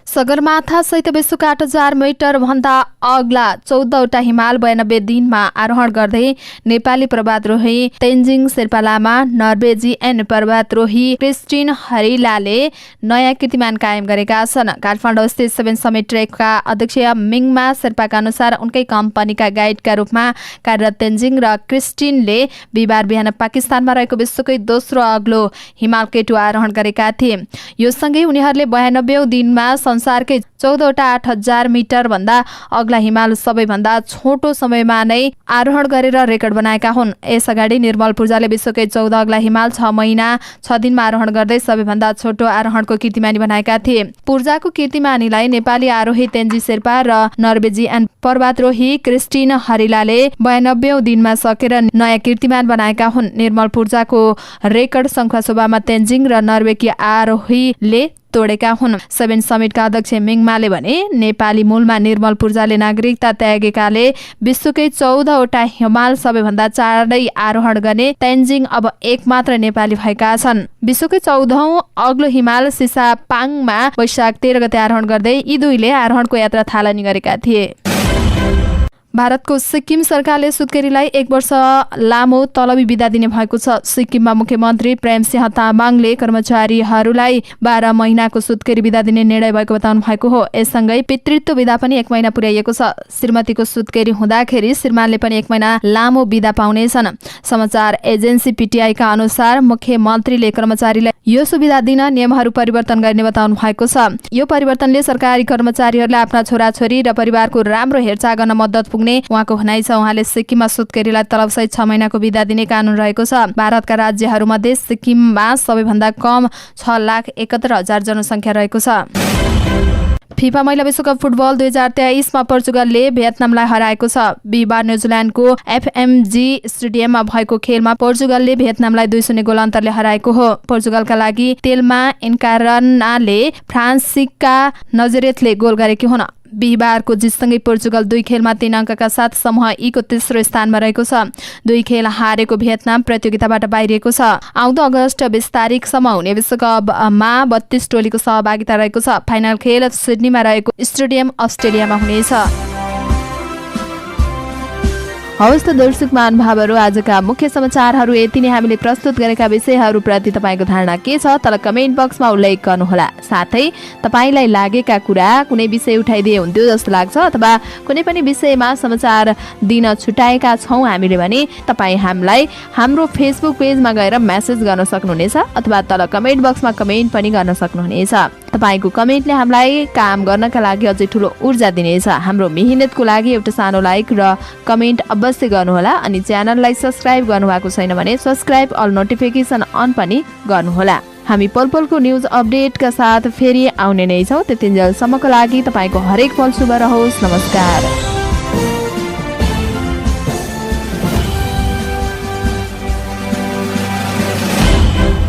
सगरमाथा सहित विश्वका 8000 मिटर भन्दा अग्ला 14वटा हिमाल 92 दिनमा आरोहण गर्दै नेपाली पर्वतारोही तेन्जिङ शेर्पा लामा, नर्वेजियन पर्वतारोही क्रिस्टिन हरिलाले नयाँ कीर्तिमान कायम गरेका छन्। काठमाडौँ स्थित 7 समिट ट्रेकका अध्यक्ष मिङमा शेर्पाका अनुसार उनकै कम्पनीका गाइडका रूपमा कार्यरत तेन्जिङ र क्रिस्टिनले बिहिबार बिहान पाकिस्तानमा रहेको विश्वकै दोस्रो अग्लो हिमाल केटु आरोहण गरेका थिए। यो सँगै उनीहरूले 92औं दिनमा संसारकै 14वटा 8000 मिटर भन्दा अग्ला हिमाल सबैभन्दा छोटो समयमा नै आरोहण गरेर रेकर्ड बनाएका हुन्। यसअगाडि निर्मल पूर्जाले विश्वकै 14 अग्ला हिमाल 6 महिना 6 दिनमा आरोहण गर्दै सबैभन्दा छोटो आरोहणको कीर्तिमानी बनाएका थिए। पूर्जाको कीर्तिमानीलाई नेपाली आरोही तेन्जी शेर्पा र नर्वेजियन पर्वतारोही क्रिस्टिन हरिलाले 92औं दिनमा सकेर नयाँ कीर्तिमान बनाएका हुन्। निर्मल पूर्जाको रेकर्ड शङ्खुवाशोभामा तेन्जिङ र नर्वेकी आरोहीले तोडेका हुन्। 7 समिटका अध्यक्ष मिङमाले भने नेपाली मूलमा निर्मल पूर्जाले नागरिकता त्यागेकाले विश्वकै 14वटा हिमाल सबैभन्दा चाँडै आरोहण गर्ने तेन्जिङ अब एक मात्र नेपाली भएका छन्। विश्वकै 14औं अग्लो हिमाल सिसापाङमा वैशाख 13 गते आरोहण गर्दै यी दुईले आरोहणको यात्रा थालनी गरेका थिए। भारतको सिक्किम सरकारले सुत्केरीलाई 1 वर्ष लामो तलबी बिदा दिने भएको छ। सिक्किममा मुख्यमन्त्री प्रेमसिंह तामाङले कर्मचारीहरूलाई 12 महिनाको सुत्केरी बिदा दिने निर्णय भएको बताउनु भएको हो। यससँगै पितृत्व बिदा पनि 1 महिना पुर्याइएको छ। श्रीमतीको सुत्केरी हुँदाखेरि श्रीमानले पनि 1 महिना लामो बिदा पाउनेछन्। समाचार एजेन्सी पीटीआईका अनुसार मुख्यमन्त्रीले कर्मचारीलाई यो सुविधा दिन नियमहरू परिवर्तन गर्ने बताउनु भएको छ। यो परिवर्तनले सरकारी कर्मचारीहरूलाई आफ्ना छोराछोरी र परिवारको राम्रो हेरचाह गर्न मद्दत पुग्ने उहाँको भनाइ छ। उहाँले सिक्किममा सुत्केरीलाई तलबसहित 6 महिनाको बिदा दिने कानून रहेको छ। भारतका राज्यहरूमध्ये सिक्किममा सबैभन्दा कम 6,71,000 जनसङ्ख्या रहेको छ। फिफा महिला विश्वकप फुटबल 2023 मा पोर्चुगलले भियतनामलाई हराएको छ। बिहिबार न्युजिल्यान्डको एफएमजी स्टेडियममा भएको खेलमा पोर्चुगलले भियतनामलाई 2-0 गोल अन्तरले हराएको हो। पोर्चुगलका लागि तेल्मा इन्कारनाले फ्रान्सिका नजरेथले गोल गरेकी हुन्। बिहिबारको जितसँगै पोर्चुगल 2 खेलमा 3 अङ्कका साथ समूह ई को तेस्रो स्थानमा रहेको छ। 2 खेल हारेको भियतनाम प्रतियोगिताबाट बाहिरिएको छ। आउँदो अगस्त 20 तारिकसम्म हुने विश्वकपमा 32 टोलीको सहभागिता रहेको छ। फाइनल खेल सिडनीमा रहेको स्टेडियम अस्ट्रेलियामा हुनेछ। हवस् त दर्शक महानुभावहरू, आजका मुख्य समाचारहरू यति नै। हामीले प्रस्तुत गरेका विषयहरूप्रति तपाईँको धारणा के छ तल कमेन्ट बक्समा उल्लेख गर्नुहोला। साथै तपाईँलाई लागेका कुरा कुनै विषय उठाइदिए हुन्थ्यो जस्तो लाग्छ अथवा कुनै पनि विषयमा समाचार दिन छुटाएका छौँ हामीले भने तपाईँ हामीलाई हाम्रो फेसबुक पेजमा गएर मेसेज गर्न सक्नुहुनेछ अथवा तल कमेन्ट बक्समा कमेन्ट पनि गर्न सक्नुहुनेछ। तपाईको कमेन्टले हामीलाई काम गर्नका लागि अझै ठूलो ऊर्जा दिनेछ। हाम्रो मेहनतको लागि एउटा सानो लाइक र कमेन्ट अवश्य गर्नुहोला अनि च्यानललाई सब्स्क्राइब गर्नुभएको छैन भने सब्स्क्राइब अल नोटिफिकेसन अन पनि गर्नुहोला। हामी पलपलको न्यूज अपडेटका साथ फेरि आउने नै छौं। त्यतिन्जेलसम्मको लागि तपाईको हरेक पल शुभ रहोस्। नमस्कार।